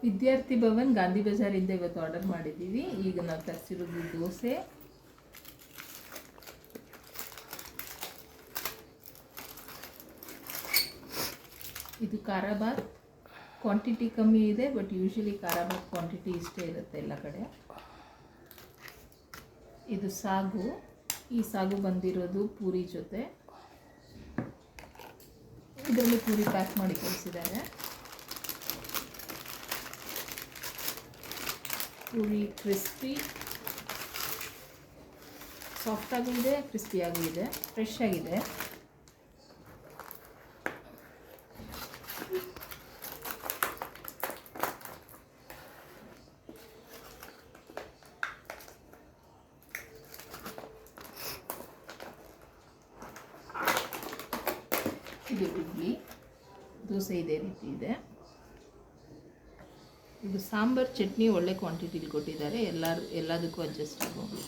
ವಿದ್ಯಾರ್ಥಿ ಭವನ್ ಗಾಂಧಿ ಬಜಾರಿಂದ ಇವತ್ತು ಆರ್ಡರ್ ಮಾಡಿದ್ದೀವಿ. ಈಗ ನಾವು ತರಿಸಿರೋದು ದೋಸೆ, ಇದು ಖಾರಾಬಾತ್. ಕ್ವಾಂಟಿಟಿ ಕಮ್ಮಿ ಇದೆ, ಬಟ್ ಯೂಶಲಿ ಖಾರಾಬಾತ್ ಕ್ವಾಂಟಿಟಿ ಇಷ್ಟೇ ಇರುತ್ತೆ ಎಲ್ಲ ಕಡೆ. ಇದು ಸಾಗು. ಈ ಸಾಗು ಬಂದಿರೋದು ಪೂರಿ ಜೊತೆ. ಇದರಲ್ಲಿ ಪೂರಿ ಪ್ಯಾಕ್ ಮಾಡಿ ಕಳಿಸಿದ್ದಾರೆ. ಪೂರಿ ಕ್ರಿಸ್ಪಿ, ಸಾಫ್ಟಾಗೂ ಇದೆ, ಕ್ರಿಸ್ಪಿಯಾಗೂ ಇದೆ, ಫ್ರೆಶ್ ಆಗಿದೆ. ಇದು ಇಡ್ಲಿ, ದೋಸೆ ಇದೇ ರೀತಿ ಇದೆ. ಇದು ಸಾಂಬಾರು ಚಟ್ನಿ ಒಳ್ಳೆ ಕ್ವಾಂಟಿಟಿಲಿ ಕೊಟ್ಟಿದ್ದಾರೆ, ಎಲ್ಲದಕ್ಕೂ ಅಡ್ಜಸ್ಟ್ ಆಗೋದು.